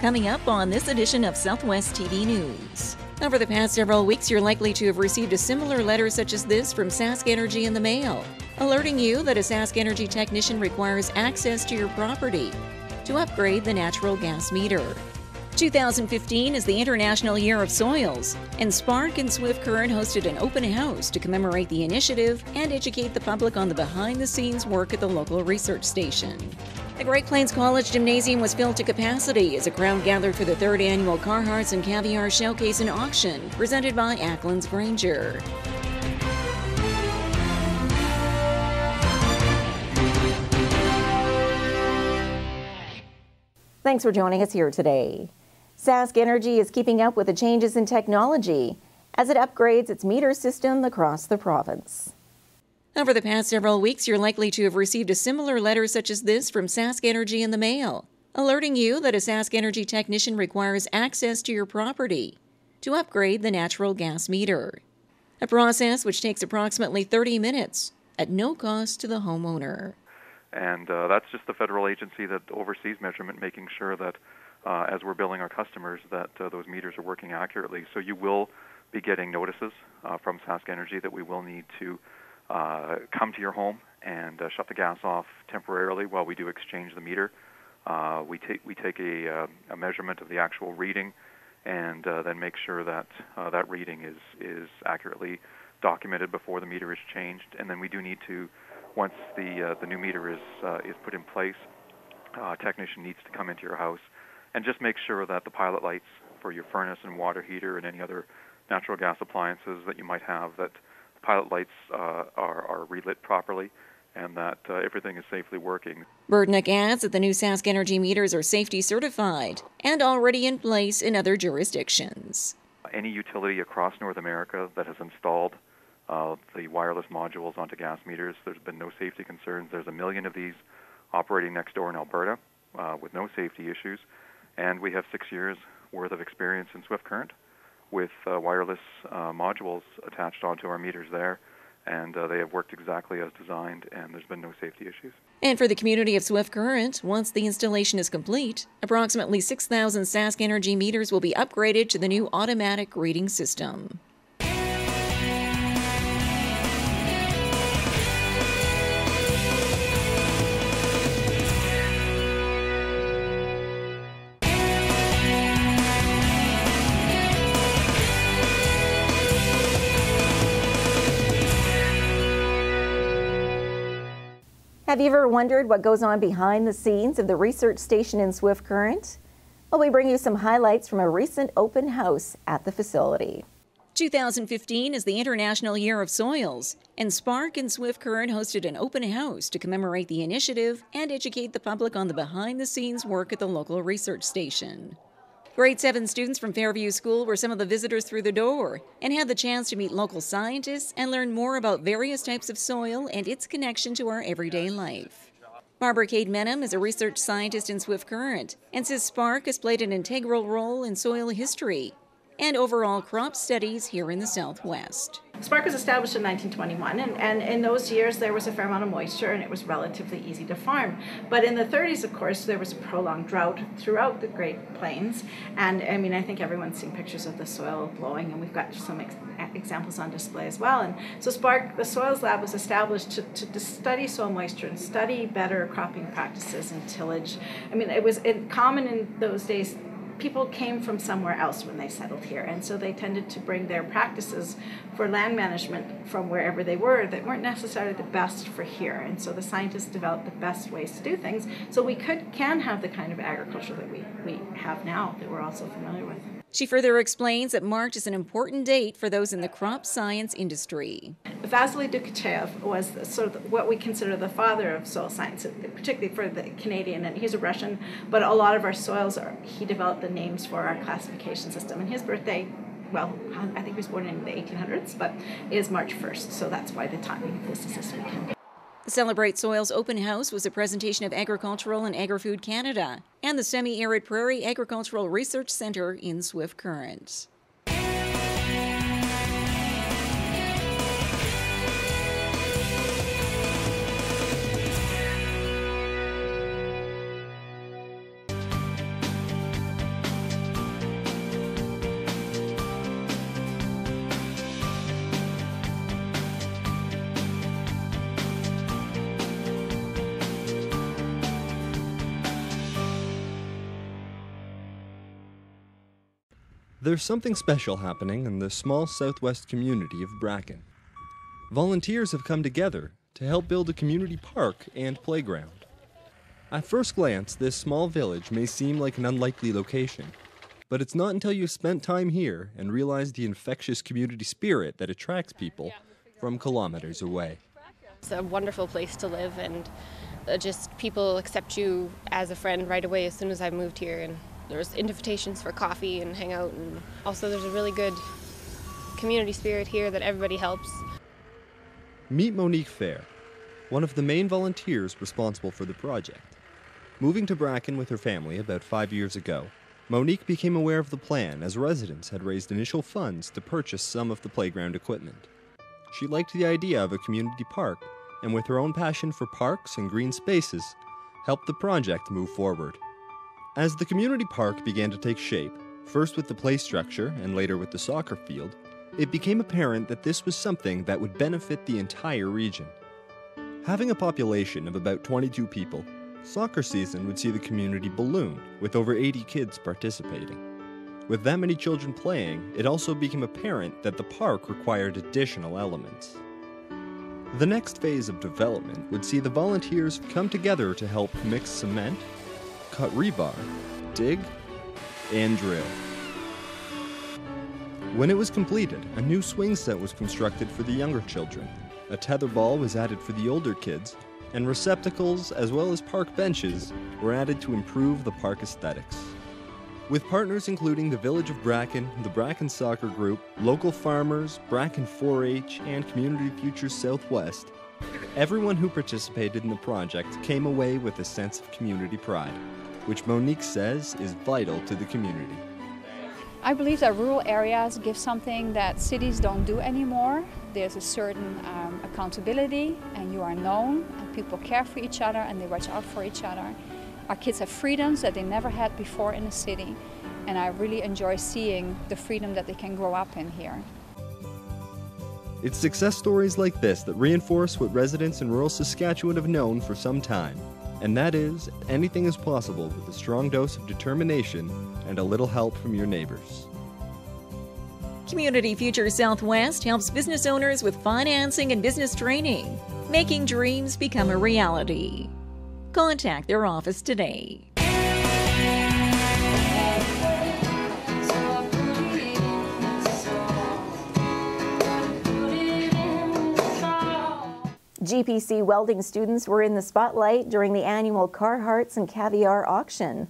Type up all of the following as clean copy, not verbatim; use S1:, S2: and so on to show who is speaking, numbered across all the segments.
S1: Coming up on this edition of Southwest TV News. Over the past several weeks, you're likely to have received a similar letter such as this from SaskEnergy in the mail, alerting you that a SaskEnergy technician requires access to your property to upgrade the natural gas meter. 2015 is the International Year of Soils, and SPARC and Swift Current hosted an open house to commemorate the initiative and educate the public on the behind-the-scenes work at the local research station. The Great Plains College Gymnasium was filled to capacity as a crowd gathered for the third annual Carhartt and Caviar Showcase and Auction, presented by Ackland's Granger.
S2: Thanks for joining us here today. SaskEnergy is keeping up with the changes in technology as it upgrades its meter system across the province.
S1: Over the past several weeks, you're likely to have received a similar letter such as this from SaskEnergy in the mail, alerting you that a SaskEnergy technician requires access to your property to upgrade the natural gas meter. A process which takes approximately 30 minutes at no cost to the homeowner.
S3: And that's just the federal agency that oversees measurement, making sure that as we're billing our customers that those meters are working accurately. So you will be getting notices from SaskEnergy that we will need to come to your home and shut the gas off temporarily while we do exchange the meter. We take a measurement of the actual reading and then make sure that that reading is accurately documented before the meter is changed. And then we do need to, once the new meter is put in place, a technician needs to come into your house and just make sure that the pilot lights for your furnace and water heater and any other natural gas appliances that you might have, that pilot lights are relit properly and that everything is safely working.
S1: Burdnick adds that the new SaskEnergy meters are safety certified and already in place in other jurisdictions.
S3: Any utility across North America that has installed the wireless modules onto gas meters, there's been no safety concerns. There's 1 million of these operating next door in Alberta with no safety issues. And we have 6 years worth of experience in Swift Current with wireless modules attached onto our meters there. And they have worked exactly as designed, and there's been no safety issues.
S1: And for the community of Swift Current, once the installation is complete, approximately 6,000 SaskEnergy meters will be upgraded to the new automatic reading system.
S2: Have you ever wondered what goes on behind the scenes of the research station in Swift Current? Well, we bring you some highlights from a recent open house at the facility.
S1: 2015 is the International Year of Soils, and SPARC and Swift Current hosted an open house to commemorate the initiative and educate the public on the behind-the-scenes work at the local research station. Grade 7 students from Fairview School were some of the visitors through the door and had the chance to meet local scientists and learn more about various types of soil and its connection to our everyday life. Barbara Cade-Menum is a research scientist in Swift Current and says SPARC has played an integral role in soil history and overall crop studies here in the Southwest.
S4: SPARC was established in 1921, and in those years there was a fair amount of moisture and it was relatively easy to farm. But in the 30s, of course, there was a prolonged drought throughout the Great Plains, and I mean, I think everyone's seen pictures of the soil blowing, and we've got some examples on display as well. And so SPARC, the Soils Lab, was established to study soil moisture and study better cropping practices and tillage. I mean, it was common in those days. People came from somewhere else when they settled here, and so they tended to bring their practices for land management from wherever they were that weren't necessarily the best for here. And so the scientists developed the best ways to do things so we can have the kind of agriculture that we have now that we're also familiar with.
S1: She further explains that March is an important date for those in the crop science industry.
S4: Vasily Dukachev was sort of what we consider the father of soil science, particularly for the Canadian, and he's a Russian, but a lot of our soils he developed the names for our classification system. And his birthday, well, I think he was born in the 1800s, but is March 1st, so that's why the timing of this is this weekend.
S1: The Celebrate Soils Open House was a presentation of Agricultural and Agri-Food Canada and the Semi-Arid Prairie Agricultural Research Centre in Swift Current.
S5: There's something special happening in the small southwest community of Bracken. Volunteers have come together to help build a community park and playground. At first glance, this small village may seem like an unlikely location, but it's not until you've spent time here and realize the infectious community spirit that attracts people from kilometers away.
S6: It's a wonderful place to live, and just people accept you as a friend right away as soon as I moved here. And there's invitations for coffee and hang out, and also there's a really good community spirit here that everybody helps.
S5: Meet Monique Fair, one of the main volunteers responsible for the project. Moving to Bracken with her family about 5 years ago, Monique became aware of the plan as residents had raised initial funds to purchase some of the playground equipment. She liked the idea of a community park, and with her own passion for parks and green spaces, helped the project move forward. As the community park began to take shape, first with the play structure and later with the soccer field, it became apparent that this was something that would benefit the entire region. Having a population of about 22 people, soccer season would see the community balloon, with over 80 kids participating. With that many children playing, it also became apparent that the park required additional elements. The next phase of development would see the volunteers come together to help mix cement, cut rebar, dig, and drill. When it was completed, a new swing set was constructed for the younger children. A tetherball was added for the older kids, and receptacles as well as park benches were added to improve the park aesthetics. With partners including the Village of Bracken, the Bracken Soccer Group, local farmers, Bracken 4-H, and Community Futures Southwest, everyone who participated in the project came away with a sense of community pride, which Monique says is vital to the community.
S7: I believe that rural areas give something that cities don't do anymore. There's a certain accountability, and you are known, and people care for each other, and they watch out for each other. Our kids have freedoms that they never had before in the city, and I really enjoy seeing the freedom that they can grow up in here.
S5: It's success stories like this that reinforce what residents in rural Saskatchewan have known for some time, and that is, anything is possible with a strong dose of determination and a little help from your neighbors.
S1: Community Futures Southwest helps business owners with financing and business training, making dreams become a reality. Contact their office today.
S2: GPC welding students were in the spotlight during the annual Carhartt and Caviar auction.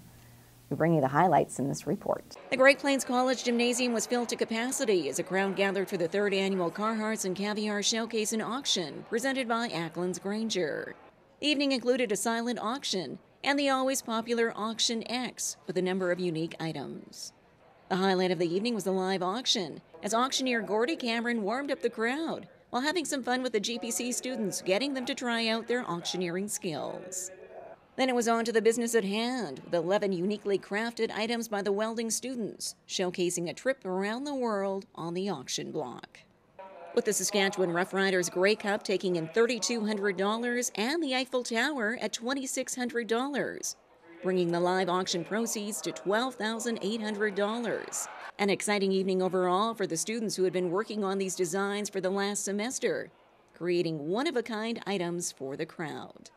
S2: We bring you the highlights in this report.
S1: The Great Plains College Gymnasium was filled to capacity as a crowd gathered for the third annual Carhartt and Caviar Showcase and Auction presented by Ackland's Granger. The evening included a silent auction and the always popular Auction X with a number of unique items. The highlight of the evening was the live auction as auctioneer Gordy Cameron warmed up the crowd while having some fun with the GPC students, getting them to try out their auctioneering skills. Then it was on to the business at hand, with 11 uniquely crafted items by the welding students, showcasing a trip around the world on the auction block. With the Saskatchewan Roughriders Grey Cup taking in $3,200 and the Eiffel Tower at $2,600, bringing the live auction proceeds to $12,800. An exciting evening overall for the students who had been working on these designs for the last semester, creating one-of-a-kind items for the crowd.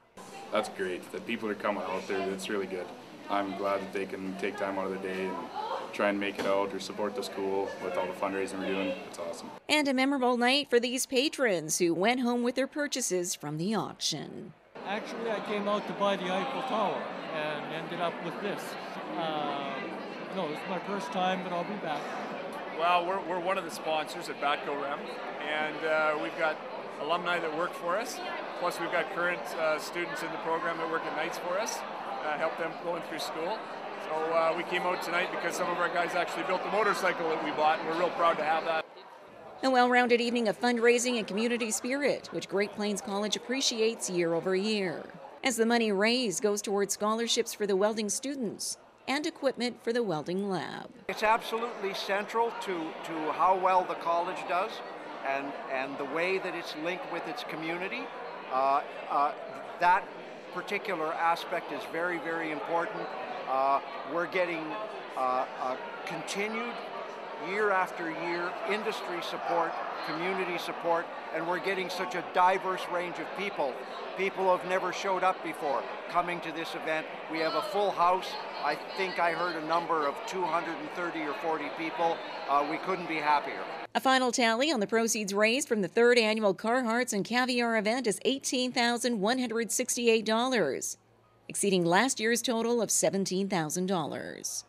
S8: That's great that people are coming out there. That's really good. I'm glad that they can take time out of their day and try and make it out or support the school with all the fundraising we're doing. It's awesome.
S1: And a memorable night for these patrons who went home with their purchases from the auction.
S9: Actually, I came out to buy the Eiffel Tower and ended up with this. No, this is my first time, but I'll be back.
S10: Well, we're one of the sponsors at Batco Rem, and we've got alumni that work for us. Plus, we've got current students in the program that work at nights for us, help them going through school. So we came out tonight because some of our guys actually built the motorcycle that we bought, and we're real proud to have that.
S1: A well-rounded evening of fundraising and community spirit, which Great Plains College appreciates year over year, as the money raised goes towards scholarships for the welding students and equipment for the welding lab.
S11: It's absolutely central to how well the college does and the way that it's linked with its community. That particular aspect is very, very important. We're getting continued year after year, industry support, community support, and we're getting such a diverse range of people. People who have never showed up before coming to this event. We have a full house. I think I heard a number of 230 or 40 people. We couldn't be happier.
S1: A final tally on the proceeds raised from the 3rd annual Carhartt and Caviar event is $18,168, exceeding last year's total of $17,000.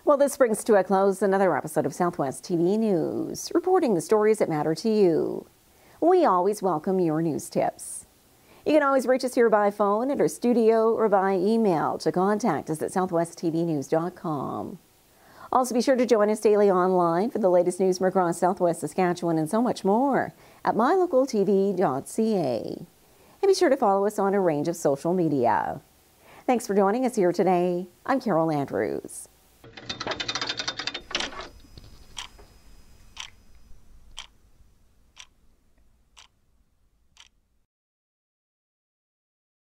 S2: Well, this brings to a close another episode of Southwest TV News, reporting the stories that matter to you. We always welcome your news tips. You can always reach us here by phone at our studio or by email to contact us at southwesttvnews.com. Also, be sure to join us daily online for the latest news from across Southwest Saskatchewan and so much more at MyLocalTV.ca. And be sure to follow us on a range of social media. Thanks for joining us here today. I'm Carol Andrews.